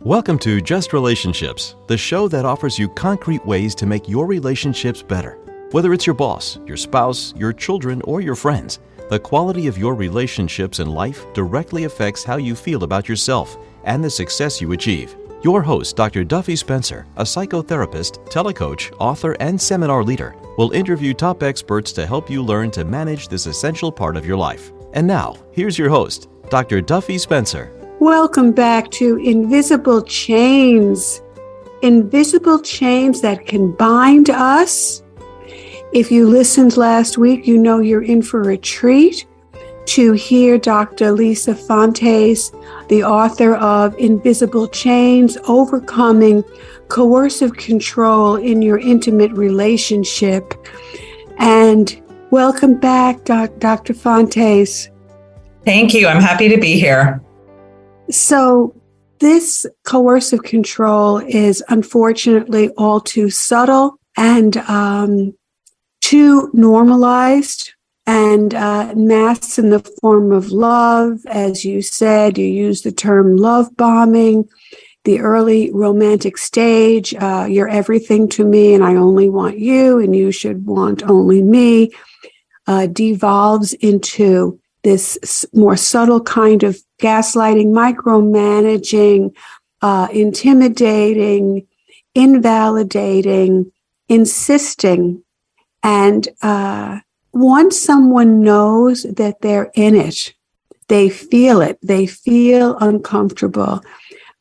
Welcome to Just Relationships, the show that offers you concrete ways to make your relationships better. Whether it's your boss, your spouse, your children, or your friends, the quality of your relationships in life directly affects how you feel about yourself and the success you achieve. Your host, Dr. Duffy Spencer, a psychotherapist, telecoach, author, and seminar leader, will interview top experts to help you learn to manage this essential part of your life. And now, here's your host, Dr. Duffy Spencer. Welcome back to Invisible Chains. Invisible chains that can bind us. If you listened last week, you know you're in for a treat to hear Dr. Lisa Fontes, the author of Invisible Chains, Overcoming Coercive Control in Your Intimate Relationship. And welcome back, Dr. Fontes. Thank you. I'm happy to be here. So this coercive control is unfortunately all too subtle and too normalized and masked in the form of love. As you said, you use the term love bombing, the early romantic stage. You're everything to me and I only want you and you should want only me, devolves into this more subtle kind of gaslighting, micromanaging, intimidating, invalidating, insisting. And once someone knows that they're in it, they feel it, they feel uncomfortable.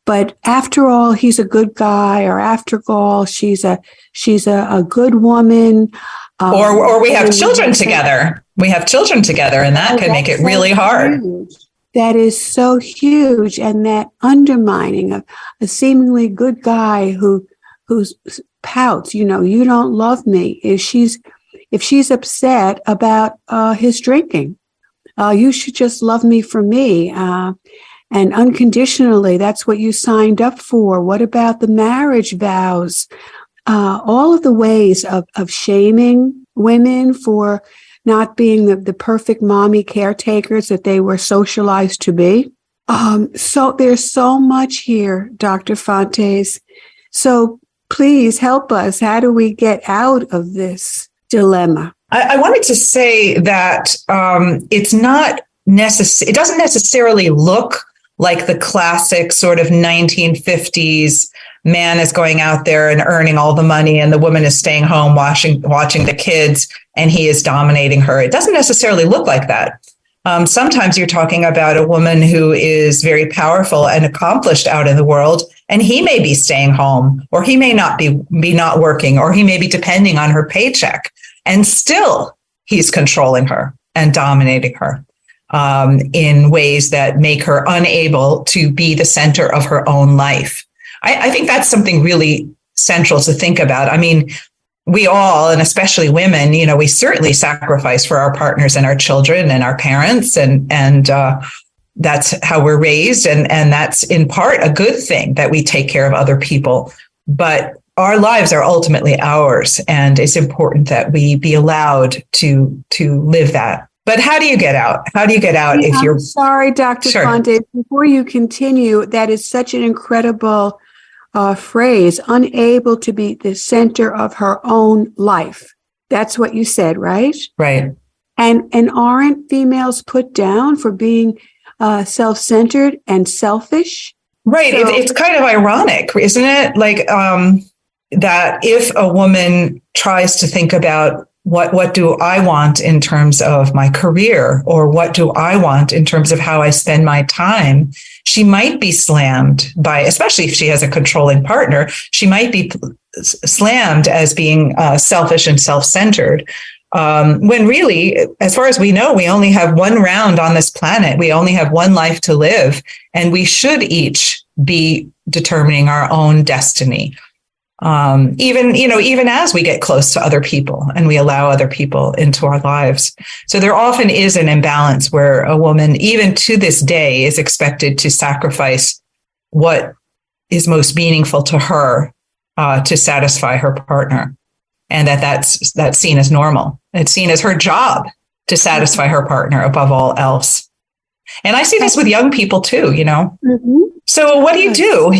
But after all, he's a good guy, or after all, she's a good woman. Or we have children together. We have children together, and that can make it really hard. Huge. That is so huge, and that undermining of a seemingly good guy who pouts. You don't love me. If she's upset about his drinking, you should just love me for me, and unconditionally. That's what you signed up for. What about the marriage vows? All of the ways of shaming women for not being the perfect mommy caretakers that they were socialized to be. So there's so much here, Dr. Fontes. So please help us. How do we get out of this dilemma? I wanted to say that it's not it doesn't necessarily look like the classic sort of 1950s man is going out there and earning all the money and the woman is staying home watching the kids and he is dominating her. It doesn't necessarily look like that. Sometimes you're talking about a woman who is very powerful and accomplished out in the world, and he may be staying home, or he may not be not working, or he may be depending on her paycheck, and still he's controlling her and dominating her in ways that make her unable to be the center of her own life. I think that's something really central to think about. I mean, we all, and especially women, we certainly sacrifice for our partners and our children and our parents, and that's how we're raised, and that's in part a good thing that we take care of other people. But our lives are ultimately ours, and it's important that we be allowed to live that. But how do you get out? How do you get out if you're... Sorry, Dr. Sure. Fontes, before you continue, that is such an incredible phrase, unable to be the center of her own life. That's what you said, right? Right. And aren't females put down for being self-centered and selfish? Right. So, it's kind of ironic, isn't it? Like that if a woman tries to think about what do I want in terms of my career, or what do I want in terms of how I spend my time, she might be slammed by, especially if she has a controlling partner, she might be slammed as being selfish and self-centered. When really, as far as we know, we only have one round on this planet. We only have one life to live, and we should each be determining our own destiny. Even as we get close to other people and we allow other people into our lives. So there often is an imbalance where a woman, even to this day, is expected to sacrifice what is most meaningful to her to satisfy her partner. And that's seen as normal. It's seen as her job to satisfy her partner above all else. And I see this with young people too, Mm-hmm. So what do you do?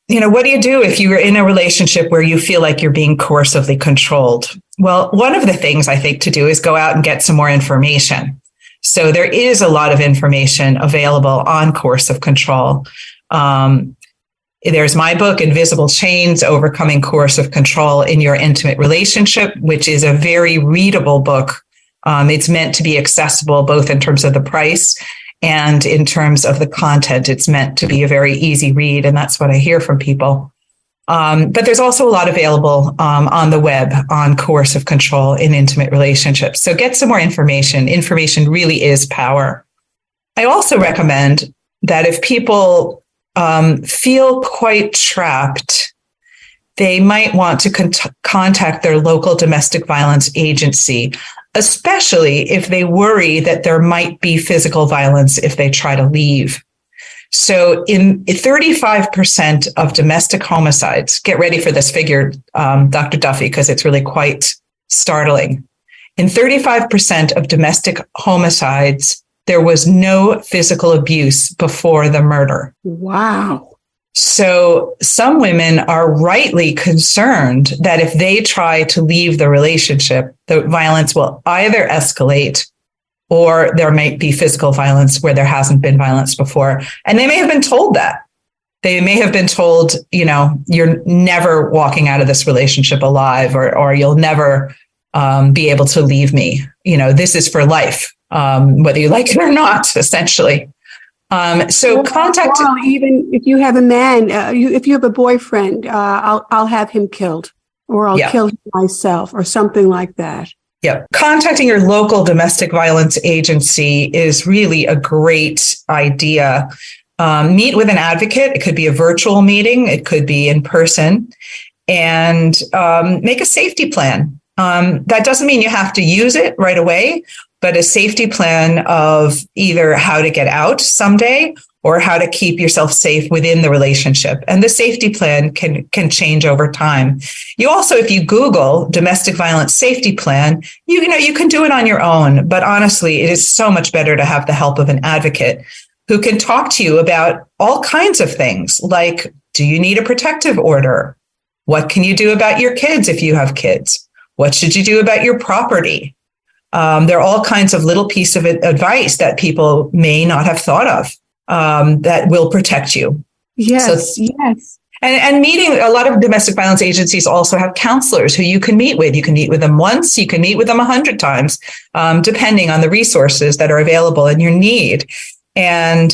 what do you do if you're in a relationship where you feel like you're being coercively controlled? Well, one of the things I think to do is go out and get some more information. So there is a lot of information available on coercive control. There's my book, Invisible Chains, Overcoming Coercive Control in Your Intimate Relationship, which is a very readable book. It's meant to be accessible both in terms of the price and in terms of the content. It's meant to be a very easy read, and that's what I hear from people. But there's also a lot available on the web on coercive control in intimate relationships. So get some more information. Information really is power. I also recommend that if people feel quite trapped, they might want to contact their local domestic violence agency, especially if they worry that there might be physical violence if they try to leave. So in 35% of domestic homicides, get ready for this figure, Dr. Duffy, because it's really quite startling. In 35% of domestic homicides, there was no physical abuse before the murder. Wow. So some women are rightly concerned that if they try to leave the relationship, the violence will either escalate or there might be physical violence where there hasn't been violence before. And they may have been told that. They may have been told, you're never walking out of this relationship alive, or you'll never be able to leave me. This is for life, whether you like it or not, essentially. So contact. Well, even if you have a man, if you have a boyfriend, I'll have him killed, or I'll kill him myself, or something like that. Yeah. Contacting your local domestic violence agency is really a great idea. Meet with an advocate. It could be a virtual meeting. It could be in person, and make a safety plan. That doesn't mean you have to use it right away, but a safety plan of either how to get out someday or how to keep yourself safe within the relationship. And the safety plan can change over time. You also, if you Google domestic violence safety plan, you can do it on your own. But honestly, it is so much better to have the help of an advocate who can talk to you about all kinds of things, like, do you need a protective order? What can you do about your kids if you have kids? What should you do about your property? There are all kinds of little pieces of advice that people may not have thought of that will protect you. Yes, yes. And meeting, a lot of domestic violence agencies also have counselors who you can meet with. You can meet with them once, you can meet with them 100 times, depending on the resources that are available and your need. And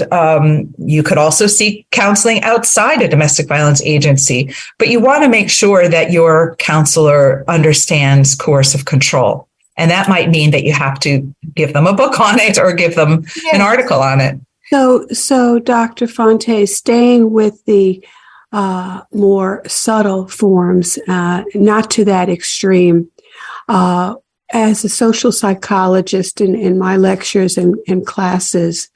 you could also seek counseling outside a domestic violence agency, but you want to make sure that your counselor understands coercive control. And that might mean that you have to give them a book on it or give them an article on it. So Dr. Fontes, staying with the more subtle forms, not to that extreme, as a social psychologist in my lectures and classes,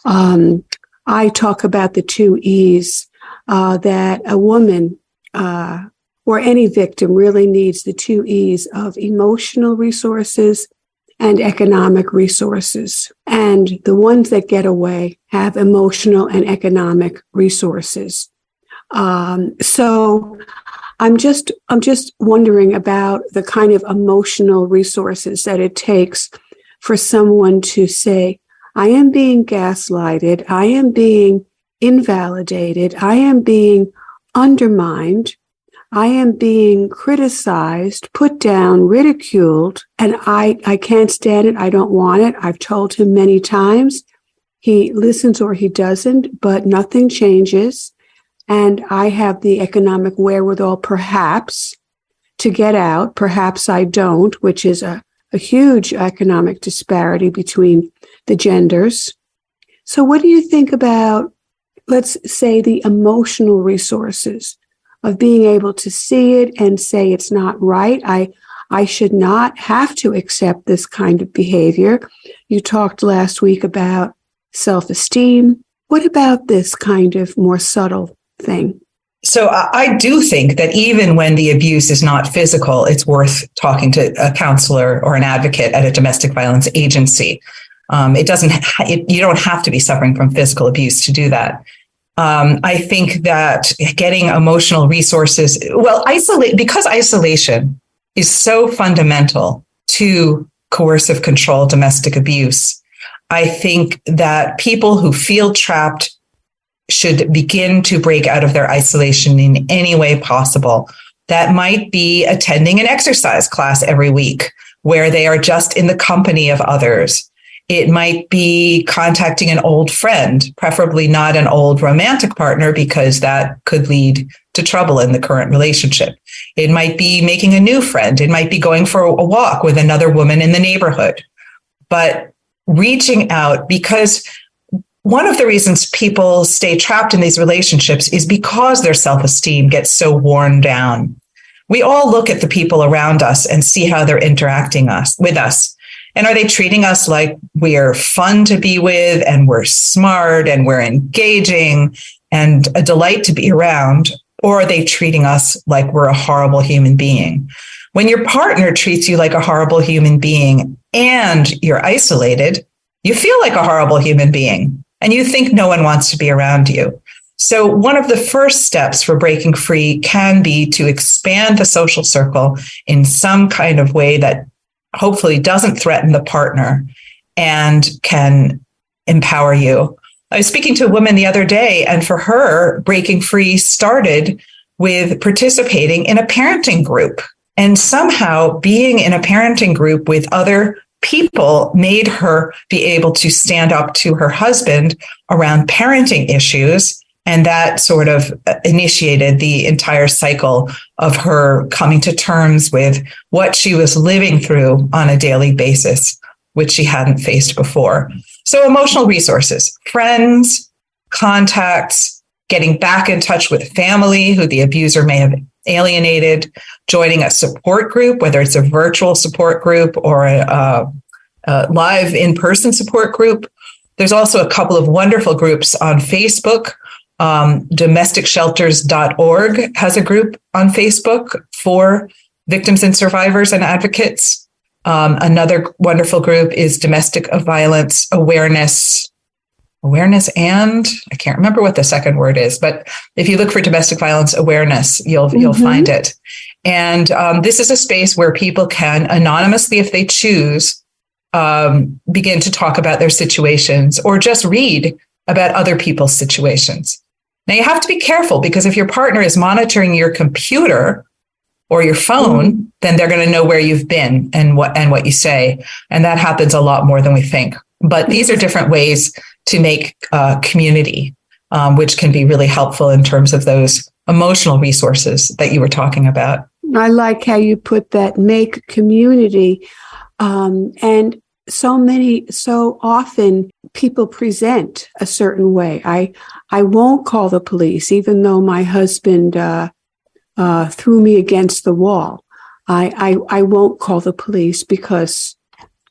I talk about the 2 E's, that a woman or any victim really needs the 2 E's of emotional resources and economic resources. And the ones that get away have emotional and economic resources. So I'm just wondering about the kind of emotional resources that it takes for someone to say, I am being gaslighted, I am being invalidated, I am being undermined, I am being criticized, put down, ridiculed, and I can't stand it. I don't want it. I've told him many times. He listens or he doesn't, but nothing changes. And I have the economic wherewithal, perhaps, to get out. Perhaps I don't, which is a huge economic disparity between the genders. So what do you think about, let's say, the emotional resources of being able to see it and say it's not right? I should not have to accept this kind of behavior. You talked last week about self-esteem. What about this kind of more subtle thing? So I do think that even when the abuse is not physical, it's worth talking to a counselor or an advocate at a domestic violence agency. You don't have to be suffering from physical abuse to do that. I think that getting emotional resources, because isolation is so fundamental to coercive control, domestic abuse. I think that people who feel trapped should begin to break out of their isolation in any way possible. That might be attending an exercise class every week where they are just in the company of others. It might be contacting an old friend, preferably not an old romantic partner, because that could lead to trouble in the current relationship. It might be making a new friend. It might be going for a walk with another woman in the neighborhood. But reaching out, because one of the reasons people stay trapped in these relationships is because their self-esteem gets so worn down. We all look at the people around us and see how they're interacting with us. And are they treating us like we're fun to be with and we're smart and we're engaging and a delight to be around? Or are they treating us like we're a horrible human being? When your partner treats you like a horrible human being and you're isolated, you feel like a horrible human being and you think no one wants to be around you. So one of the first steps for breaking free can be to expand the social circle in some kind of way that hopefully doesn't threaten the partner and can empower you. I was speaking to a woman the other day, and for her, breaking free started with participating in a parenting group. And somehow being in a parenting group with other people made her be able to stand up to her husband around parenting issues. And that sort of initiated the entire cycle of her coming to terms with what she was living through on a daily basis, which she hadn't faced before. So emotional resources, friends, contacts, getting back in touch with family who the abuser may have alienated, joining a support group, whether it's a virtual support group or a live in-person support group. There's also a couple of wonderful groups on Facebook. DomesticShelters.org has a group on Facebook for victims and survivors and advocates. Another wonderful group is Domestic Violence Awareness and I can't remember what the second word is, but if you look for Domestic Violence Awareness, you'll find it. And this is a space where people can anonymously, if they choose, begin to talk about their situations or just read about other people's situations. Now, you have to be careful because if your partner is monitoring your computer or your phone, then they're going to know where you've been and what you say. And that happens a lot more than we think. But these are different ways to make community, which can be really helpful in terms of those emotional resources that you were talking about. I like how you put that, make community. And so often people present a certain way. I won't call the police, even though my husband threw me against the wall. I won't call the police because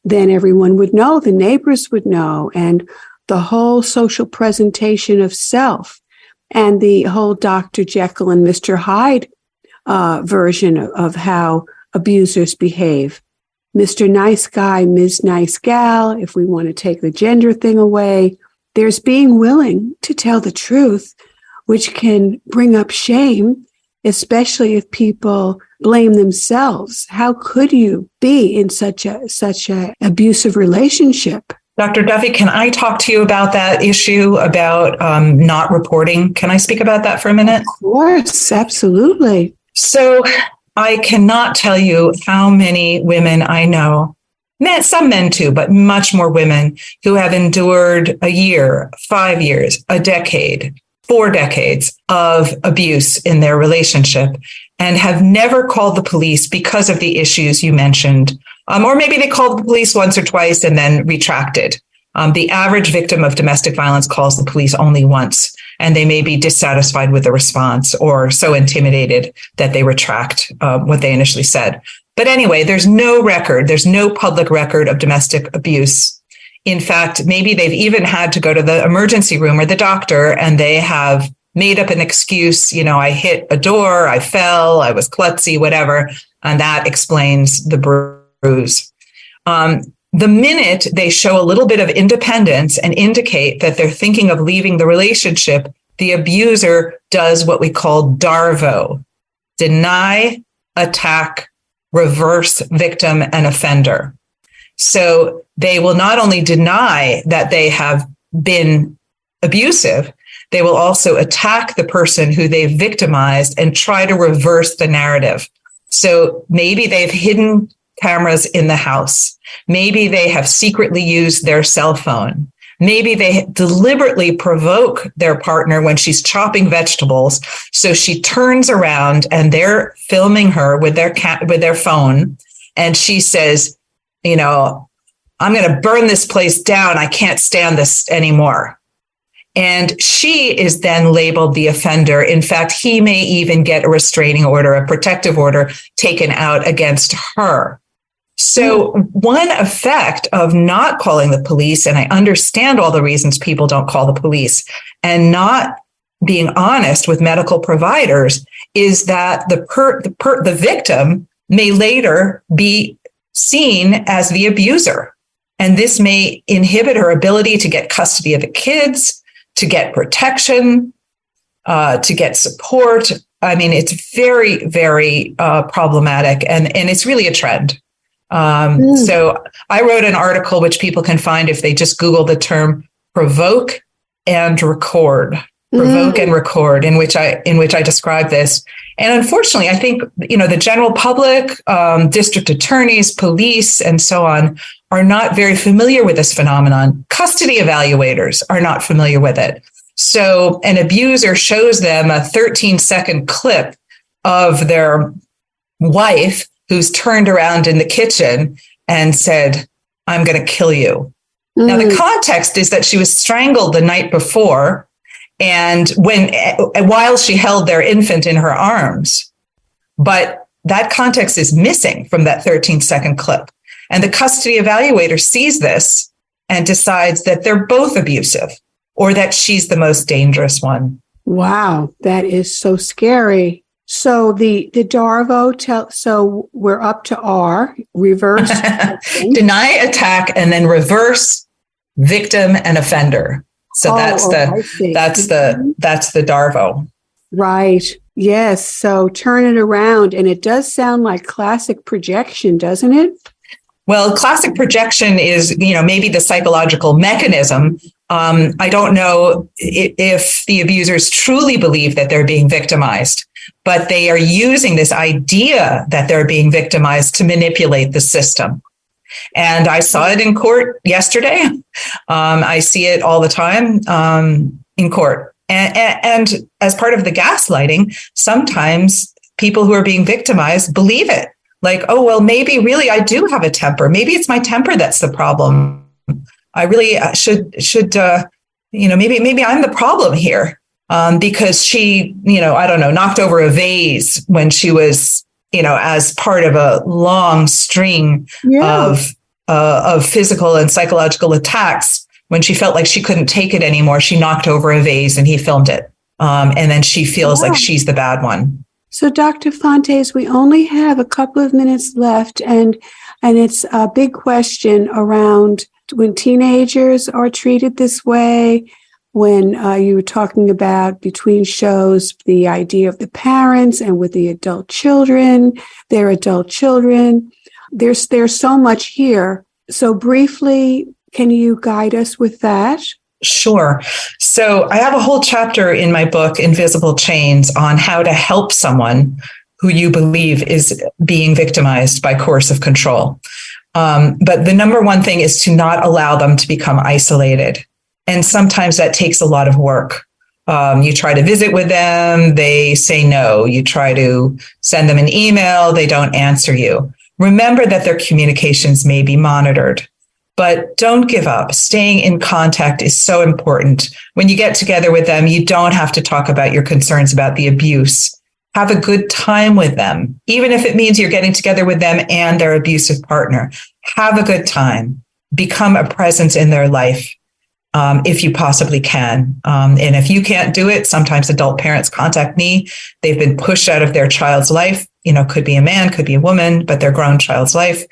then everyone would know, the neighbors would know, and the whole social presentation of self and the whole Dr. Jekyll and Mr. Hyde version of how abusers behave. Mr. Nice Guy, Ms. Nice Gal, if we want to take the gender thing away, there's being willing to tell the truth, which can bring up shame, especially if people blame themselves. How could you be in such a abusive relationship? Dr. Duffy, can I talk to you about that issue about not reporting? Can I speak about that for a minute? Of course, absolutely. So I cannot tell you how many women I know, some men too, but much more women who have endured a year, 5 years, a decade, 4 decades of abuse in their relationship and have never called the police because of the issues you mentioned. Or maybe they called the police once or twice and then retracted. The average victim of domestic violence calls the police only once, and they may be dissatisfied with the response or so intimidated that they retract what they initially said. But anyway, there's no public record of domestic abuse. In fact, maybe they've even had to go to the emergency room or the doctor, and they have made up an excuse. I hit a door, I fell, I was klutzy, whatever, and that explains the bruise. The minute they show a little bit of independence and indicate that they're thinking of leaving the relationship, the abuser does what we call DARVO, deny, attack, reverse, victim, and offender. So they will not only deny that they have been abusive, they will also attack the person who they've victimized and try to reverse the narrative. So maybe they've hidden cameras in the house. Maybe they have secretly used their cell phone. Maybe they deliberately provoke their partner when she's chopping vegetables. So she turns around and they're filming her with their phone. And she says, you know, I'm going to burn this place down. I can't stand this anymore. And she is then labeled the offender. In fact, he may even get a restraining order, a protective order taken out against her. So one effect of not calling the police, and I understand all the reasons people don't call the police, and not being honest with medical providers, is that the victim may later be seen as the abuser. And this may inhibit her ability to get custody of the kids, to get protection, to get support. I mean, it's very, very problematic, and it's really a trend. So I wrote an article, which people can find if they just Google the term provoke and record, in which I describe this. And unfortunately, I think, you know, the general public, district attorneys, police, and so on are not very familiar with this phenomenon. Custody evaluators are not familiar with it. So an abuser shows them a 13-second clip of their wife who's turned around in the kitchen and said, I'm going to kill you. Now, the context is that she was strangled the night before, and while she held their infant in her arms. But that context is missing from that 13-second clip. And the custody evaluator sees this and decides that they're both abusive, or that she's the most dangerous one. Wow, that is so scary. So the DARVO, so we're up to R, reverse. Deny, attack, and then reverse, victim, and offender. So that's the DARVO. Right. Yes. So turn it around. And it does sound like classic projection, doesn't it? Well, classic projection is, you know, maybe the psychological mechanism. I don't know if the abusers truly believe that they're being victimized, but they are using this idea that they're being victimized to manipulate the system. And I saw it in court yesterday. I see it all the time in court. And as part of the gaslighting, sometimes people who are being victimized believe it. Like, oh, well, maybe really I do have a temper. Maybe it's my temper that's the problem. I really should maybe I'm the problem here because she, I don't know, knocked over a vase when she was, as part of a long string of physical and psychological attacks. When she felt like she couldn't take it anymore, she knocked over a vase and he filmed it. And then she feels like she's the bad one. So, Dr. Fontes, we only have a couple of minutes left, and it's a big question around when teenagers are treated this way, when you were talking about between shows, the idea of the parents and with the adult children, their adult children. There's so much here. So briefly, can you guide us with that? Sure. So I have a whole chapter in my book, Invisible Chains, on how to help someone who you believe is being victimized by coercive control. But the number one thing is to not allow them to become isolated. And sometimes that takes a lot of work. You try to visit with them, they say no. You try to send them an email, they don't answer you. Remember that their communications may be monitored. But don't give up. Staying in contact is so important. When you get together with them, you don't have to talk about your concerns about the abuse. Have a good time with them, even if it means you're getting together with them and their abusive partner. Have a good time. Become a presence in their life if you possibly can. And if you can't do it, sometimes adult parents contact me. They've been pushed out of their child's life. Could be a man, could be a woman, but their grown child's life.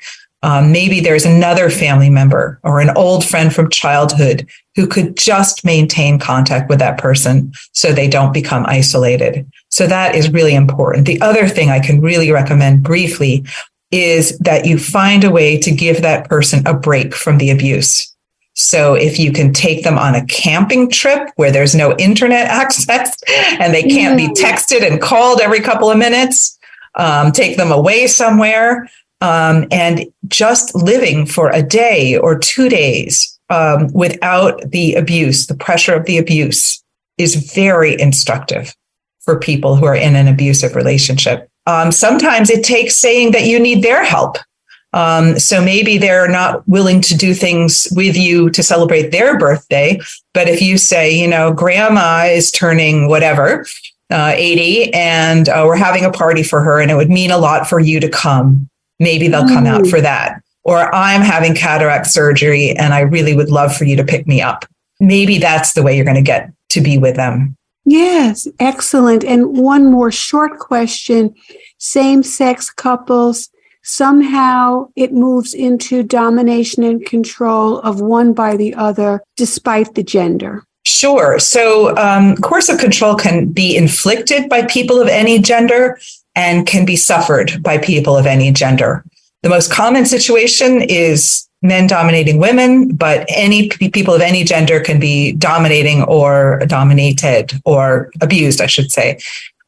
Maybe there's another family member or an old friend from childhood who could just maintain contact with that person so they don't become isolated. So that is really important. The other thing I can really recommend briefly is that you find a way to give that person a break from the abuse. So if you can take them on a camping trip where there's no internet access and they can't be texted and called every couple of minutes, take them away somewhere, and just living for a day or 2 days without the abuse, the pressure of the abuse, is very instructive for people who are in an abusive relationship. Sometimes it takes saying that you need their help. So maybe they're not willing to do things with you to celebrate their birthday. But if you say, you know, grandma is turning whatever, 80, and we're having a party for her, and it would mean a lot for you to come. Maybe they'll come out for that. Or I'm having cataract surgery and I really would love for you to pick me up. Maybe that's the way you're going to get to be with them. Yes, excellent. And one more short question. Same-sex couples, somehow it moves into domination and control of one by the other, despite the gender. Sure. So coercive control can be inflicted by people of any gender and can be suffered by people of any gender. The most common situation is men dominating women, but any people of any gender can be dominating or dominated or abused, I should say.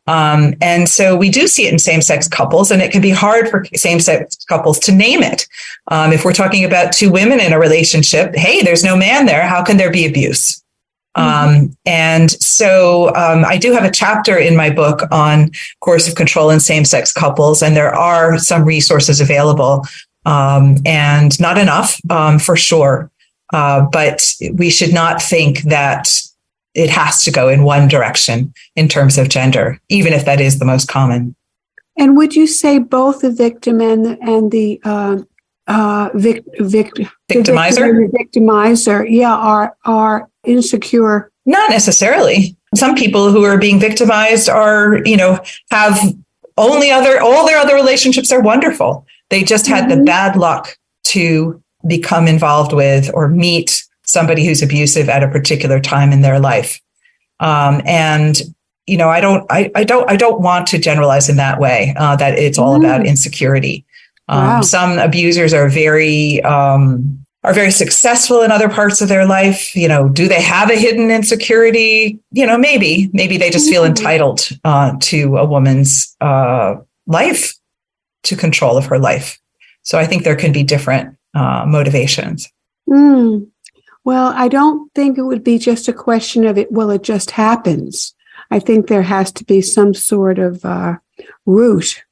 And so we do see it in same-sex couples, and it can be hard for same-sex couples to name it. If we're talking about two women in a relationship, hey, there's no man there. How can there be abuse? And so I do have a chapter in my book on coercive control in same-sex couples, and there are some resources available, and not enough for sure. But we should not think that it has to go in one direction in terms of gender, even if that is the most common. And would you say both the victim and the victimizer, are insecure? Not necessarily. Some people who are being victimized are, have all their other relationships are wonderful. They just had the bad luck to become involved with or meet somebody who's abusive at a particular time in their life. I don't want to generalize in that way, that it's all about insecurity. Wow. Some abusers are very successful in other parts of their life. Do they have a hidden insecurity? Maybe they just feel entitled to a woman's life, to control of her life. So I think there can be different motivations. Well, I don't think it would be just a question of it. Well, it just happens. I think there has to be some sort of root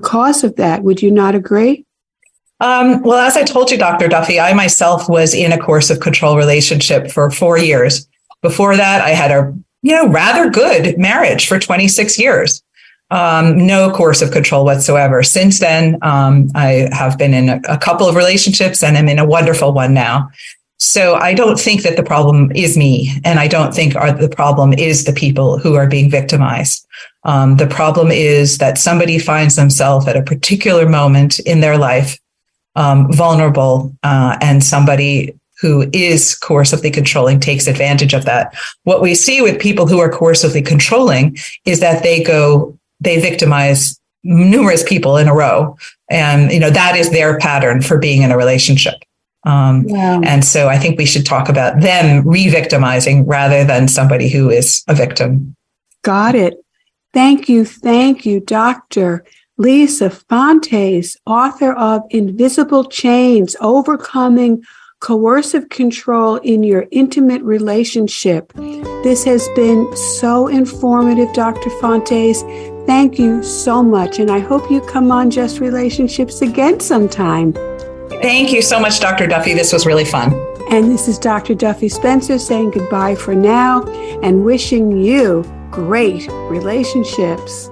cause of that. Would you not agree? Well, as I told you, Dr. Duffy, I myself was in a coercive control relationship for 4 years. Before that, I had a rather good marriage for 26 years. No coercive control whatsoever. Since then, I have been in a couple of relationships, and I'm in a wonderful one now. So I don't think that the problem is me, and I don't think the problem is the people who are being victimized. The problem is that somebody finds themselves at a particular moment in their life vulnerable, and somebody who is coercively controlling takes advantage of that. What we see with people who are coercively controlling is that they victimize numerous people in a row. And, that is their pattern for being in a relationship. Wow. And so I think we should talk about them re-victimizing rather than somebody who is a victim. Got it. Thank you, Dr. Lisa Fontes, author of Invisible Chains, Overcoming Coercive Control in Your Intimate Relationship. This has been so informative, Dr. Fontes. Thank you so much. And I hope you come on Just Relationships again sometime. Thank you so much, Dr. Duffy. This was really fun. And this is Dr. Duffy Spencer saying goodbye for now and wishing you great relationships.